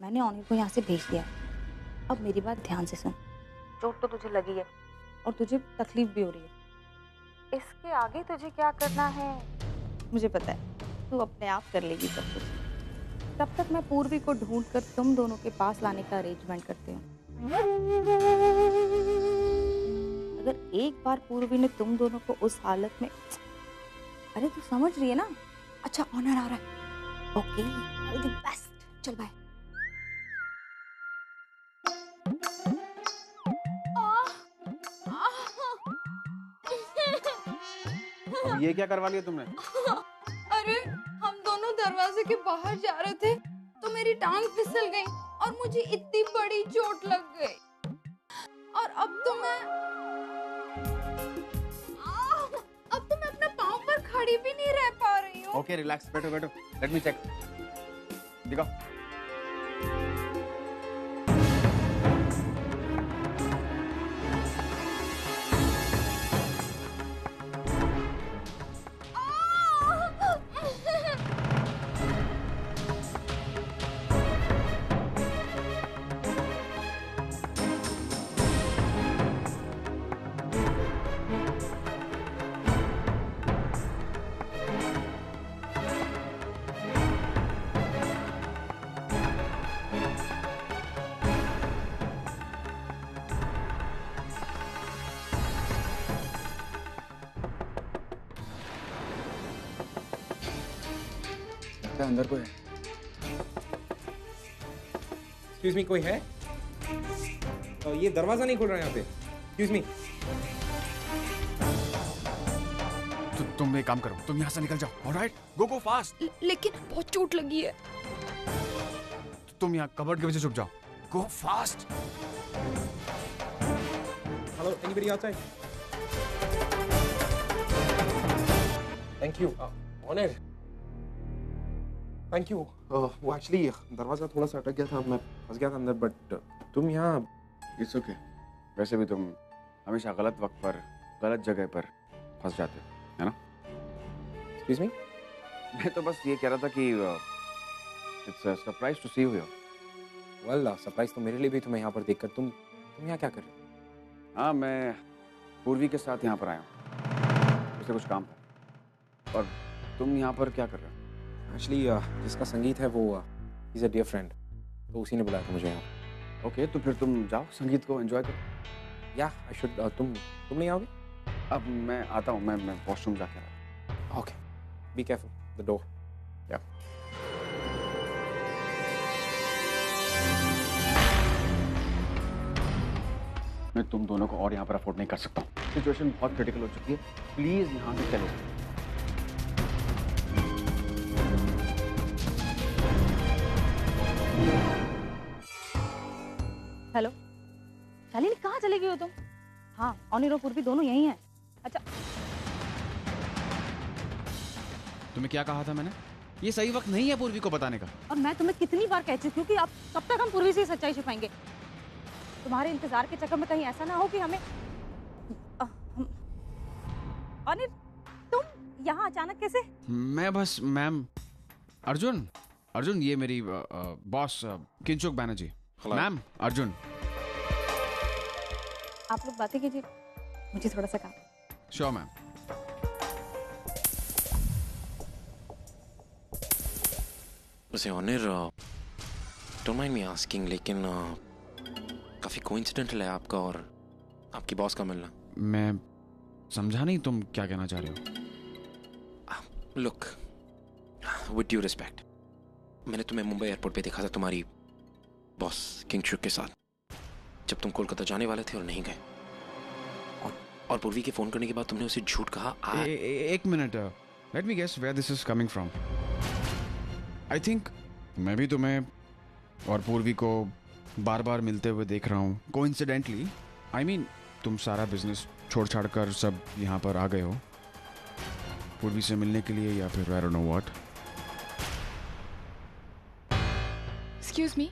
मैंने ऑनिर को यहाँ से भेज दिया। अब मेरी बात ध्यान से सुन। चोट तो तुझे लगी है और तुझे तकलीफ भी हो रही है। इसके आगे तुझे क्या करना है मुझे पता है, तू अपने आप कर लेगी सब कुछ। तब तक मैं पूर्वी को ढूंढ कर तुम दोनों के पास लाने का अरेंजमेंट करती हूँ। अगर एक बार पूर्वी ने तुम दोनों को उस हालत में, अरे तू समझ रही है ना? अच्छा ऑनर आ रहा है। ओके, ऑल द बेस्ट, चल बाय। अब ये क्या करवा लिया तुमने? अरे हम दोनों दरवाजे के बाहर जा रहे थे तो मेरी टांग फिसल गई और मुझे इतनी बड़ी चोट लग गई और अब तो मैं अपने पाँव पर खड़ी भी नहीं रह पा रही हूँ। ओके रिलैक्स, बैठो बैठो, लेट मी चेक। दिखाओ। अंदर कोई है? एक्सक्यूज मी, कोई है? ये दरवाजा नहीं खुल रहा है यहाँ पे। Excuse me. तुम एक काम करो, तुम यहाँ से निकल जाओ। ऑलराइट, गो गो फास्ट। लेकिन बहुत चोट लगी है। तुम यहाँ कबर्ड के वजह छुप जाओ। Go fast. Hello, anybody outside? Thank you. Honour, thank you. वो एक्चुअली दरवाजा थोड़ा सा अटक गया था, मैं फंस गया था अंदर, बट तुम यहाँ। It's okay. वैसे भी तुम हमेशा गलत वक्त पर गलत जगह पर फंस जाते हो, है ना? Excuse me. मैं तो बस ये कह रहा था कि it's a surprise to see you here. Well, surprise तो मेरे लिए भी तुम्हें यहाँ पर देखकर। तुम यहाँ क्या कर रहे हो? हाँ, मैं पूर्वी के साथ यहाँ पर आया हूँ, उसे कुछ काम था। और तुम यहाँ पर क्या कर रहे हो? एक्चुअली जिसका संगीत है वो इज अ डियर फ्रेंड, तो उसी ने बुलाया था मुझे यहाँ। ओके, तो फिर तुम जाओ, संगीत को एंजॉय करो। या आई शुड। तुम नहीं आओगे? अब मैं आता हूँ, मैं वॉशरूम जाके आता हूँ। Okay, be careful the door. या मैं तुम दोनों को और यहाँ पर अफोर्ड नहीं कर सकता हूँ। सिचुएशन बहुत क्रिटिकल हो चुकी है, प्लीज यहाँ से चलो। हेलो शालिनी, कहाँ चले गई हो तुम? हाँ, ऑनिर और पूर्वी दोनों यहीं हैं। अच्छा, तुम्हें क्या कहा था मैंने? ये सही वक्त नहीं है पूर्वी को बताने का। और मैं तुम्हें कितनी बार कह चुकी हूँ कि अब कब तक हम पूर्वी से सच्चाई छुपाएंगे? तुम्हारे इंतजार के चक्कर में कहीं ऐसा ना हो कि हमें ऑनिर, तुम यहाँ अचानक कैसे? मैं बस मैम अर्जुन ये मेरी बॉस किंचुक बैनर्जी। मैम अर्जुन। आप लोग बातें कीजिए, मुझे थोड़ा सा काम। Sure ma'am. वैसे honour, don't mind me asking, लेकिन काफी कोइंसिडेंटल है आपका और आपकी बॉस का मिलना। मैं समझा नहीं तुम क्या कहना चाह रहे हो। लुक, विद ड्यू रिस्पेक्ट, मैंने तुम्हें मुंबई एयरपोर्ट पे देखा था तुम्हारी बॉस किंगशुक के साथ, जब तुम कोलकाता जाने वाले थे और नहीं गए। और पूर्वी के फोन करने के बाद तुमने उसे झूठ कहा। एक minute, let me guess where this is coming from. I think मैं भी तुम्हें और पूर्वी को बार बार मिलते हुए देख रहा हूँ कोइंसिडेंटली। आई मीन, तुम सारा बिजनेस छोड़ छाड़ कर सब यहाँ पर आ गए हो पूर्वी से मिलने के लिए, या फिर I don't know what. Excuse me,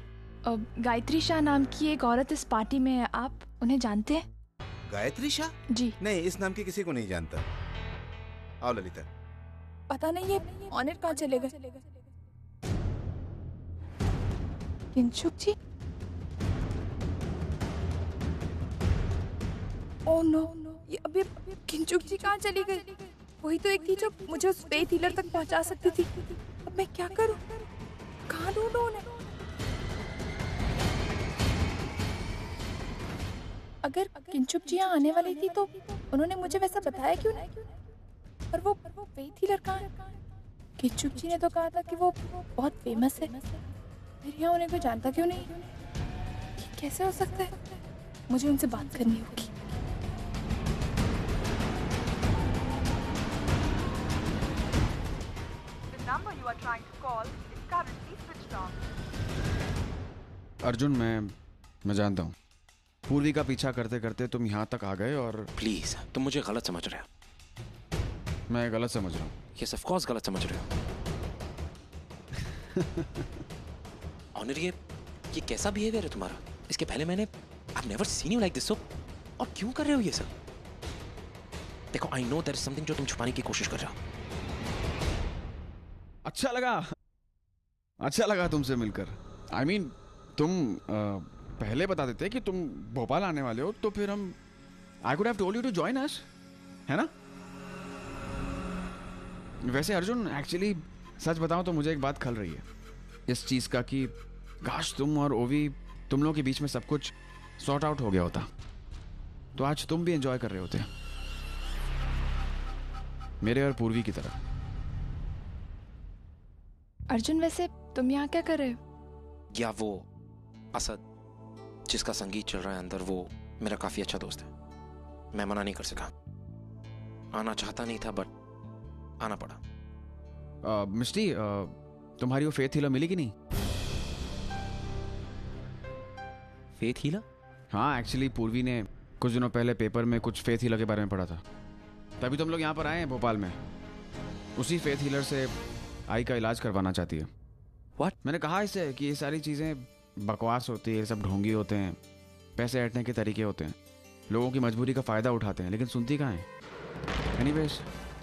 Gayatri Shah नाम की एक औरत इस पार्टी में है, आप उन्हें जानते हैं? गायत्री शाह? जी। नहीं, इस नाम के किसी को नहीं जानता। आओ ललिता। पता नहीं ये ऑनर कहाँ चले गए। किंशुक जी? ओह नो, ये अभी किंशुक जी कहाँ चली गई? वही तो एक थी जो मुझे उस फेथ हीलर तक पहुंचा सकती थी। अब मैं क्या करूं? कहाँ ढूंढूं उन्हें? अगर किंशुक जी यहाँ आने वाली थी तो उन्होंने मुझे वैसा बताया क्यों नहीं? और वो फेथ हीलर कहाँ है? किंशुक जी ने तो कहा था कि वो बहुत फेमस है। फिर यहाँ उन्हें कोई जानता क्यों नहीं? ये कैसे हो सकता है? मुझे उनसे बात करनी होगी। अर्जुन, मैं जानता हूँ पूर्वी का पीछा करते करते तुम यहाँ तक आ गए और प्लीज, तुम मुझे गलत समझ रहे हो। मैं गलत समझ रहा हूँ। यस, ऑफ कोर्स गलत समझ रहे हो। ऑनर, ये कैसा बिहेवियर है तुम्हारा? इसके पहले मैंने I've never seen you like this, so और क्यों कर रहे हो ये सब? देखो, I know there is something जो तुम छुपाने की कोशिश कर रहे हो। अच्छा लगा तुमसे मिलकर। I mean, तुम पहले बता देते कि तुम भोपाल आने वाले हो तो फिर हम I could have told you to join us, है ना? वैसे अर्जुन, एक्चुअली सच बताऊं तो मुझे एक बात खल रही है इस चीज़ का कि काश तुम और ओवी, तुम लोगों के बीच में सब कुछ सॉर्ट आउट हो गया होता तो आज तुम भी एंजॉय कर रहे होते मेरे और पूर्वी की तरह। अर्जुन, वैसे तुम यहाँ क्या कर रहे हो? या वो असद जिसका संगीत चल रहा है अंदर, वो मेरा काफी अच्छा दोस्त है। मैं मना नहीं कर सका। आना चाहता नहीं था बट आना पड़ा। मिस्टी, तुम्हारी वो फेथ हीलर मिली कि नहीं? Faith healer? हाँ, एक्चुअली पूर्वी ने कुछ दिनों पहले पेपर में कुछ फेथ हीलर के बारे में पढ़ा था, तभी तुम लोग यहाँ पर आए हैं भोपाल में। उसी फेथ हीलर से आई का इलाज करवाना चाहती है। What? मैंने कहा इसे कि ये सारी चीज़ें बकवास होती है, सब ढोंगी होते हैं, पैसे ऐंठने के तरीके होते हैं, लोगों की मजबूरी का फ़ायदा उठाते हैं, लेकिन सुनती कहाँ है। एनीवेज,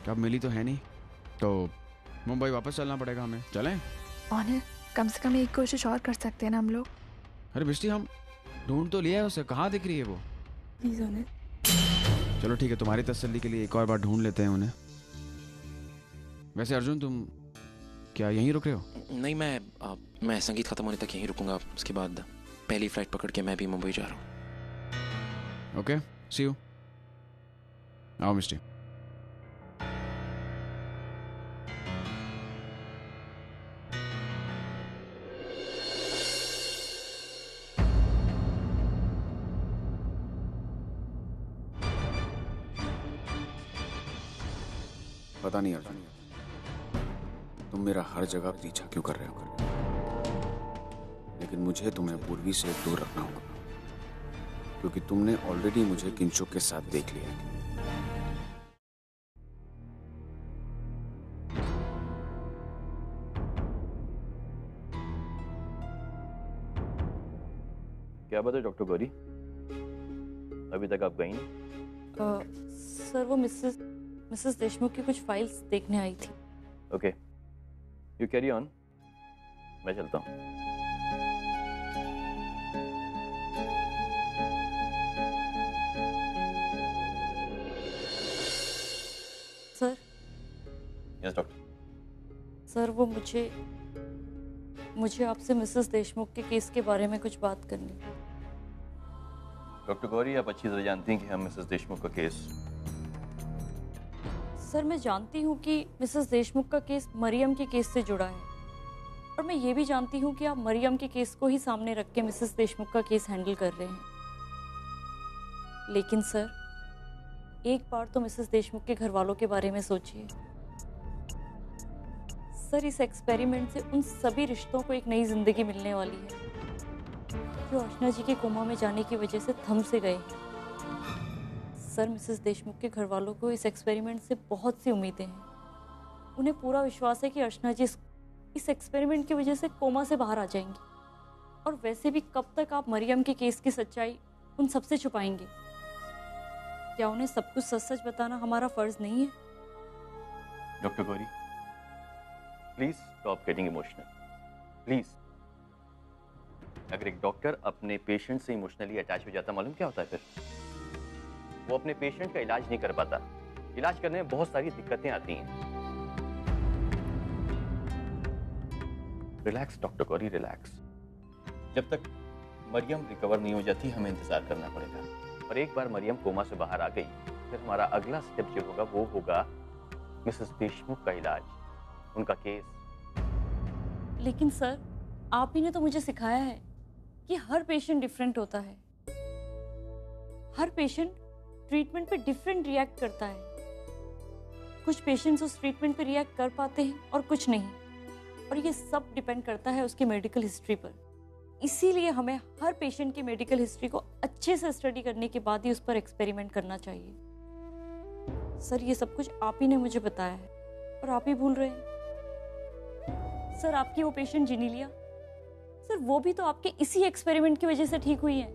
अब मिली तो है नहीं, तो मुंबई वापस चलना पड़ेगा हमें। चलें? ऑनर, कम से कम एक कोशिश और कर सकते हैं ना हम लोग? अरे बिस्टी, हम ढूंढ तो लिया है उसे, कहाँ दिख रही है वो? Please honour. चलो ठीक है, तुम्हारी तसल्ली के लिए एक और बार ढूंढ लेते हैं उन्हें। वैसे अर्जुन, तुम क्या यहीं रुक रहे हो? नहीं, मैं संगीत खत्म होने तक यहीं रुकूंगा। उसके बाद पहली फ्लाइट पकड़ के मैं भी मुंबई जा रहा हूँ। Okay, see you. आओ मिस्टी। पता नहीं अर्जुन, तुम मेरा हर जगह पीछा क्यों कर रहे हो, लेकिन मुझे तुम्हें पूर्वी से दूर रखना होगा, क्योंकि तुमने ऑलरेडी मुझे किंशुक के साथ देख लिया है। क्या बात है डॉक्टर गौरी, अभी तक आप गई नहीं? सर, वो मिसेस देशमुख की कुछ फाइल्स देखने आई थी। ओके, यू कैरी ऑन, मैं चलता हूँ। सर। Yes doctor. सर, वो मुझे आपसे मिसेस देशमुख के केस के बारे में कुछ बात करनी है। डॉक्टर गौरी, आप अच्छी तरह जानती हैं कि हम मिसेस देशमुख का केस। सर, मैं जानती हूँ कि मिसेस देशमुख का केस मरियम के केस से जुड़ा है, और मैं ये भी जानती हूँ कि आप मरियम के केस को ही सामने रख के मिसेस देशमुख का केस हैंडल कर रहे हैं। लेकिन सर, एक बार तो मिसेस देशमुख के घर वालों के बारे में सोचिए। सर, इस एक्सपेरिमेंट से उन सभी रिश्तों को एक नई जिंदगी मिलने वाली है जो अर्चना जी के कोमा में जाने की वजह से थम से गए हैं। सर, मिसेस देशमुख के घर वालों को इस एक्सपेरिमेंट से बहुत सी उम्मीदें हैं। उन्हें पूरा विश्वास है कि अर्चना जी इस एक्सपेरिमेंट की वजह से कोमा से बाहर आ जाएंगी। और वैसे भी कब तक आप मरियम के केस की सच्चाई उन सबसे छुपाएंगे? क्या उन्हें सब कुछ सच सच बताना हमारा फर्ज नहीं है? Doctor Gauri, please stop getting emotional, please. अगर एक डॉक्टर अपने पेशेंट से इमोशनली अटैच हो जाता, मालूम क्या होता है फिर? वो अपने पेशेंट का इलाज नहीं कर पाता। इलाज करने में बहुत सारी दिक्कतें आती हैं। Relax doctor Gauri, relax. जब तक मरियम रिकवर नहीं हो जाती हमें इंतजार करना पड़ेगा। और एक बार मरियम कोमा से बाहर आ गई, फिर हमारा अगला स्टेप जो होगा वो होगा मिसेस देशमुख का इलाज, उनका केस। लेकिन सर, आप ही ने तो मुझे सिखाया है कि हर पेशेंट डिफरेंट होता है। हर पेशेंट ट्रीटमेंट पे डिफरेंट रिएक्ट करता है। कुछ पेशेंट्स उस ट्रीटमेंट पे रिएक्ट कर पाते हैं और कुछ नहीं, और ये सब डिपेंड करता है उसकी मेडिकल हिस्ट्री पर। इसीलिए हमें हर पेशेंट की मेडिकल हिस्ट्री को अच्छे से स्टडी करने के बाद ही उस पर एक्सपेरिमेंट करना चाहिए। सर, ये सब कुछ आप ही ने मुझे बताया है और आप ही भूल रहे हैं। सर, आपकी वो पेशेंट जिनीलिया, सर वो भी तो आपके इसी एक्सपेरिमेंट की वजह से ठीक हुई है।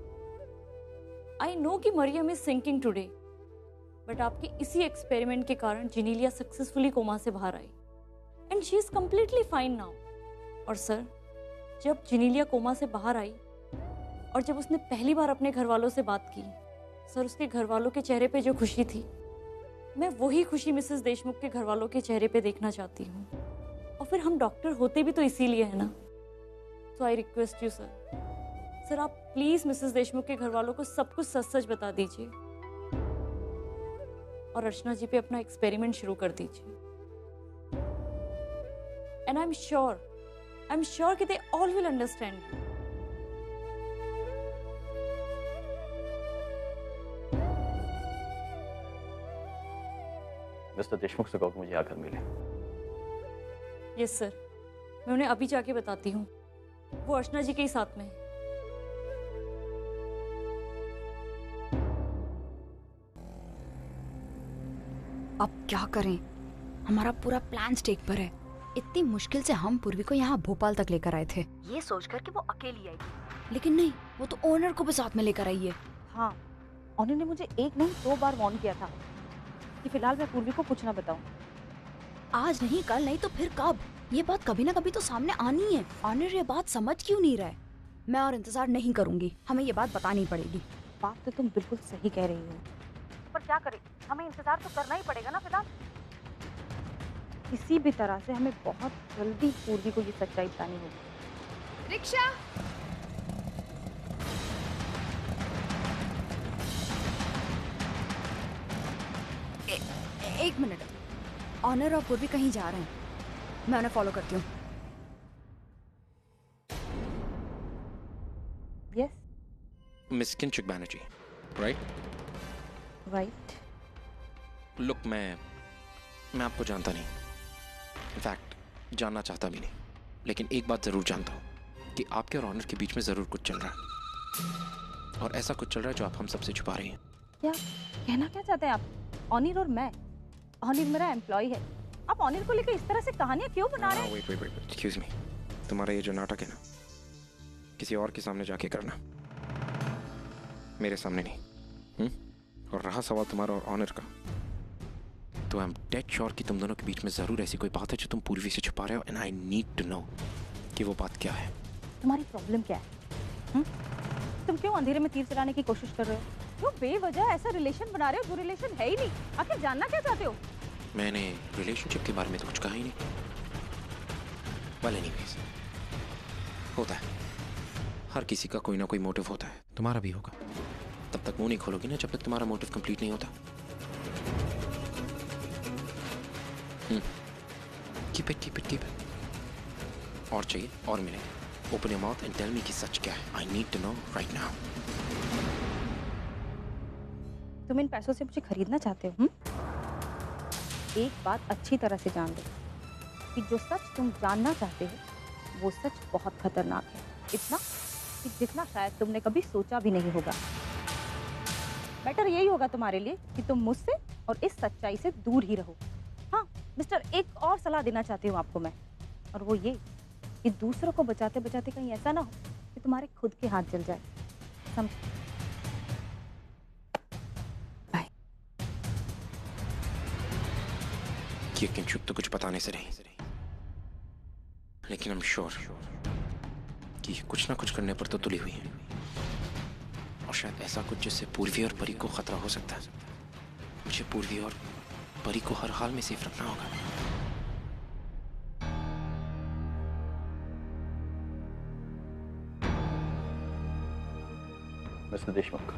आई नो कि Maryam is sinking today, but आपके इसी एक्सपेरिमेंट के कारण जिनीलिया सक्सेसफुली कोमा से बाहर आई and she is completely fine now. और सर, जब जिनीलिया कोमा से बाहर आई और जब उसने पहली बार अपने घर वालों से बात की, सर उसके घर वालों के चेहरे पे जो खुशी थी, मैं वही खुशी मिसेस देशमुख के घर वालों के चेहरे पे देखना चाहती हूँ। और फिर हम डॉक्टर होते भी तो इसीलिए है ना। सो आई रिक्वेस्ट यू सर, आप प्लीज मिसेस देशमुख के घर वालों को सब कुछ सच सच बता दीजिए और अर्चना जी पे अपना एक्सपेरिमेंट शुरू कर दीजिए। एंड आई एम श्योर कि they all will understand. Mister Deshmukh से कहो कि मुझे आकर मिले। यस सर, मैं उन्हें अभी जाके बताती हूँ। वो अर्चना जी के ही साथ में है। अब क्या करें? हमारा पूरा प्लान स्टेक पर है। इतनी मुश्किल से हम पूर्वी को यहाँ भोपाल तक लेकर आए थे, ये सोचकर कि वो अकेली आएगी, लेकिन नहीं, वो तो ओनर को भी साथ में लेकर आई है। हाँ, ऑनर ने मुझे एक नहीं 2 बार वार्न किया था कि फिलहाल मैं पूर्वी को कुछ ना बताऊं। आज नहीं, कल नहीं तो फिर कब? ये बात कभी ना कभी तो सामने आनी है। ऑनर ये बात समझ क्यों नहीं रहा है? मैं और इंतजार नहीं करूंगी, हमें ये बात बतानी पड़ेगी। बात तो तुम बिल्कुल सही कह रही हो, पर क्या करें, हमें इंतजार तो करना ही पड़ेगा ना। फिलहाल किसी भी तरह से हमें बहुत जल्दी पूर्वी को ये सच्चाई बतानी होगी। रिक्शा! एक मिनट, ऑनर और पूर्वी कहीं जा रहे हैं, मैं उन्हें फॉलो करती हूँ। Yes miss Kinchuk Banerjee, right? Right. Look, मैं आपको जानता नहीं, इनफैक्ट जानना चाहता भी नहीं, लेकिन एक बात जरूर जानता हूँ कि आपके और ऑनर के बीच में जरूर कुछ चल रहा है, और ऐसा कुछ चल रहा है जो आप हम सबसे छुपा रही हैं। क्या कहना क्या चाहते हैं आप? ऑनर और मैं, ऑनर मेरा एम्प्लॉय है, आप ऑनर को लेकर इस तरह से कहानियां क्यों बना रहे हैं? वेट, एक्सक्यूज मी, तुम्हारा ये जो नाटक है ना, किसी और के सामने जाके करना, मेरे सामने नहीं। और रहा सवाल तुम्हारा और ऑनर का, तो आई एम डेड श्योर कि तुम दोनों के बीच में जरूर ऐसी कोई बात है जो तुम पूर्वी से छुपा रहे हो, and I need to know कि वो बात क्या है। तुम्हारी प्रॉब्लम क्या है? तुम क्यों अंधेरे में तीर चलाने की कोशिश कर रहे हो? क्यों बेवजह ऐसा रिलेशन बना रहे हो जो रिलेशन है ही नहीं? आखिर जानना क्या चाहते हो? मैंने रिलेशनशिप के बारे में तो कुछ कहा ही नहीं। वेल एनीवेज, होता है, हर किसी का कोई ना कोई मोटिव होता है, तुम्हारा भी होगा। तब तक मुंह नहीं खोलोगी ना जब तक तुम्हारा मोटिव कंप्लीट नहीं होता। Keep it. और चाहिए और मिलेंगे। Open your mouth and tell me कि सच क्या है। I need to know right now. तुम इन पैसों से मुझे खरीदना चाहते हो? एक बात अच्छी तरह से जान लो कि जो सच तुम जानना चाहते हो वो सच बहुत खतरनाक है, इतना कि जितना शायद तुमने कभी सोचा भी नहीं होगा। बेटर यही होगा तुम्हारे लिए कि तुम मुझसे और इस सच्चाई से दूर ही रहो। हाँ मिस्टर, एक और सलाह देना चाहती हूँ आपको मैं, और वो ये कि दूसरों को बचाते बचाते कहीं ऐसा ना हो कि तुम्हारे खुद के हाथ जल जाए। समझ? बाय। ये किंचुक तो कुछ बताने से नहीं, लेकिन आई एम श्योर कि कुछ ना कुछ करने पर तो तुली हुई है, और शायद ऐसा कुछ जिससे पूर्वी और परी को खतरा हो सकता है। मुझे पूर्वी और परी को हर हाल में सेफ रखना होगा। मिस्टर देशमुख,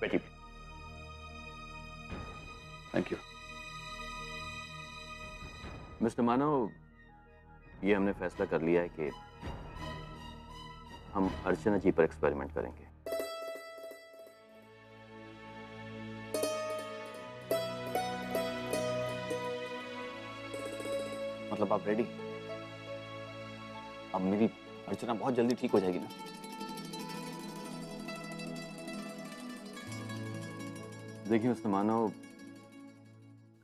बैठिए। Thank you. मिस्टर मानव, ये हमने फैसला कर लिया है कि हम अर्चना जी पर एक्सपेरिमेंट करेंगे। मतलब आप रेडी? अब मेरी अर्चना बहुत जल्दी ठीक हो जाएगी ना? देखिए मिस्टर मानव,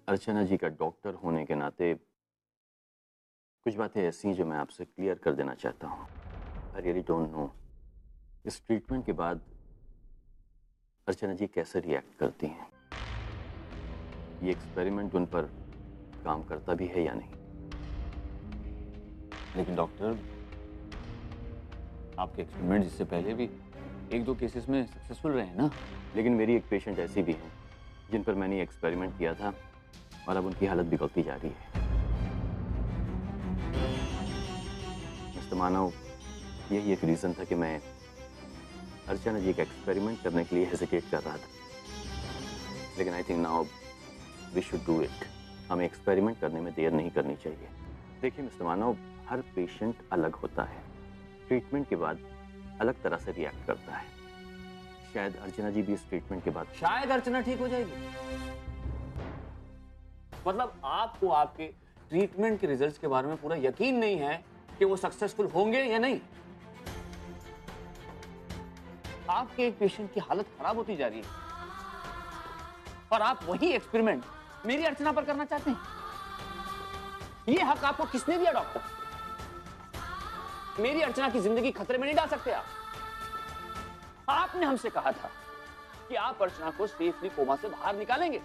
अर्चना जी का डॉक्टर होने के नाते कुछ बातें ऐसी हैं जो मैं आपसे क्लियर कर देना चाहता हूँ। आई रियली डोंट नो इस ट्रीटमेंट के बाद अर्चना जी कैसे रिएक्ट करती हैं। ये एक्सपेरिमेंट उन पर काम करता भी है या नहीं। लेकिन डॉक्टर, आपके एक्सपेरिमेंट इससे पहले भी 1-2 केसेस में सक्सेसफुल रहे हैं ना? लेकिन मेरी एक पेशेंट ऐसी भी है जिन पर मैंने एक्सपेरिमेंट किया था और अब उनकी हालत बिगड़ती जा रही है। मिस्टर मानव, यही एक रीज़न था कि मैं अर्चना जी का एक्सपेरिमेंट करने के लिए हेजिटेट कर रहा था। लेकिन I think now we should do it. हमें एक्सपेरिमेंट करने में देर नहीं करनी चाहिए। देखिए मिस्टर मानव, हर पेशेंट अलग होता है, ट्रीटमेंट के बाद अलग तरह से रिएक्ट करता है। शायद अर्चना जी भी इस ट्रीटमेंट के बाद शायद अर्चना ठीक हो जाएगी। मतलब आपको आपके ट्रीटमेंट के रिजल्ट्स के बारे में पूरा यकीन नहीं है कि वो सक्सेसफुल होंगे या नहीं? आपके एक पेशेंट की हालत खराब होती जा रही है और आप वही एक्सपेरिमेंट मेरी अर्चना पर करना चाहते हैं। ये हक आपको किसने दिया डॉक्टर? मेरी अर्चना की जिंदगी खतरे में नहीं डाल सकते आप। आपने हमसे कहा था कि आप अर्चना को सेफली कोमा से बाहर निकालेंगे,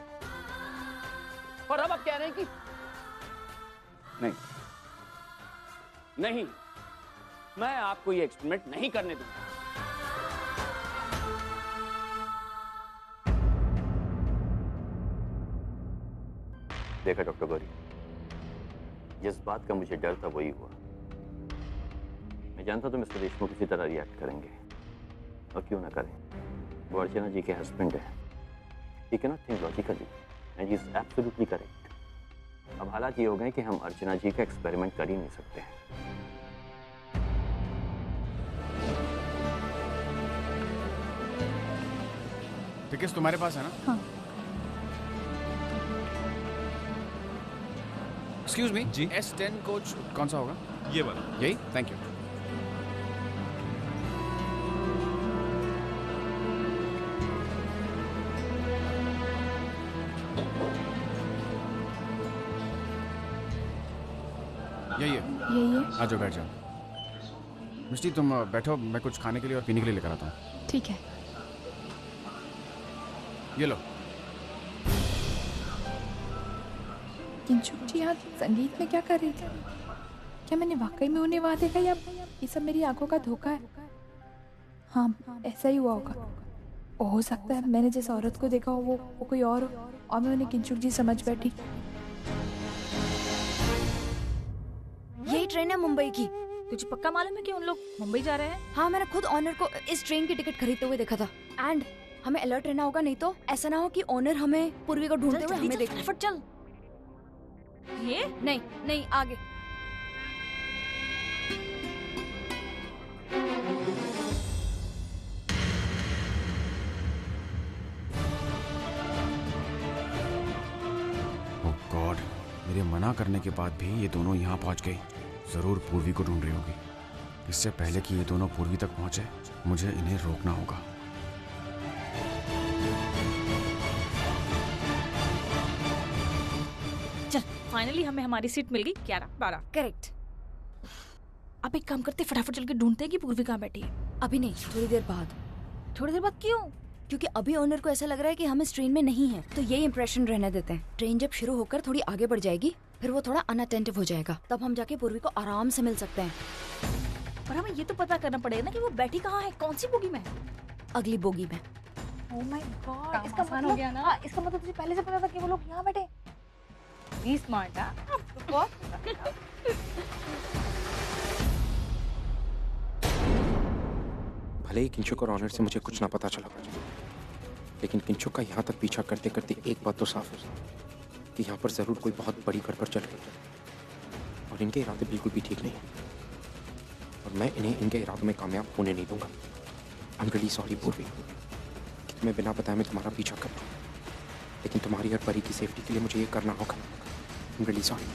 और अब आप कह रहे हैं कि नहीं, मैं आपको ये एक्सपेरिमेंट नहीं करने दूंगा। देखा डॉक्टर गौरी, जिस बात का मुझे डर था वही हुआ। मैं जानता तो मिस्टर देशमुख इसी तरह रिएक्ट करेंगे, और क्यों ना करें। वो अर्चना जी के हस्बैंड है। He can not think logically and he is absolutely correct. अब हालात ये हो गए कि हम अर्चना जी का एक्सपेरिमेंट कर ही नहीं सकते हैं। टिकट्स तुम्हारे पास है ना? हाँ। एक्सक्यूज मी जी, S10 कोच कौन सा होगा? ये वाला। यही? Thank you. यही है। आ जाओ, बैठ जाओ। मिष्टी तुम बैठो, मैं कुछ खाने के लिए और पीने के लिए लेकर आता हूँ। ठीक है। ये लो। किंचुक जी आज संगीत में क्या कर रही थी? क्या मैंने वाकई में उन्हें वहाँ देखा, या ये सब मेरी आंखों का धोखा है? हाँ, ऐसा ही हुआ होगा। हो सकता है मैंने जिस औरत को देखा हो वो कोई और हो, और मैं उन्हें किंचुक जी समझ बैठी। यही ट्रेन है मुंबई की। तुझे पक्का मालूम है कि उन लोग मुंबई जा रहे हैं? हाँ, मैंने खुद ऑनर को इस ट्रेन की टिकट खरीदते हुए देखा था। एंड हमें अलर्ट रहना होगा, नहीं तो ऐसा ना हो कि ऑनर हमें पूर्वी को ढूंढते हुए हमें देखे। फट चल। ये नहीं, आगे। ओह गॉड, मेरे मना करने के बाद भी ये दोनों यहाँ पहुँच गई। जरूर पूर्वी को ढूंढ रही होगी। इससे पहले कि ये दोनों पूर्वी तक पहुँचे, मुझे इन्हें रोकना होगा। चल, फाइनली हमें हमारी सीट मिल गई। 11-12 करेक्ट। अब एक काम करते, फटाफट चल के ढूंढते हैं कि पूर्वी कहाँ बैठी है। अभी नहीं, थोड़ी देर बाद। थोड़ी देर बाद क्यों? क्योंकि अभी ओनर को ऐसा लग रहा है कि हम इस ट्रेन में नहीं हैं, तो यही इंप्रेशन रहने देते हैं। ट्रेन जब शुरू होकर थोड़ी आगे बढ़ जाएगी, फिर वो थोड़ा अनअटेंटिव हो जाएगा, तब हम जाके पूर्वी को आराम से मिल सकते हैं। पर हमें ये तो पता करना पड़ेगा ना कि वो बैठी कहाँ है, कौन सी बोगी में? अगली बोगी में। ओह माय गॉड, काम इसका आसान मतलब हो गया ना? हाँ, इसका मतलब तुझे पहले से पता था कि वो लोग यहाँ बैठे। Be smart. हाँ, तो बहुत भले ही किंचुक और ऑनर से मुझे कुछ ना पता चला, लेकिन किंचुक का यहाँ तक पीछा करते करते एक बात तो साफ है कि यहाँ पर जरूर कोई बहुत बड़ी गड़बड़ चल रही है और इनके इरादे बिल्कुल भी ठीक नहीं और मैं इन्हें इनके इरादों में कामयाब होने नहीं दूंगा। आई एम रियली सॉरी पूर्वी कि तुम्हें बिना बताए मैं तुम्हारा पीछा कर रहा हूँ, लेकिन तुम्हारी और परी की सेफ्टी के लिए मुझे ये करना होगा। I am really sorry.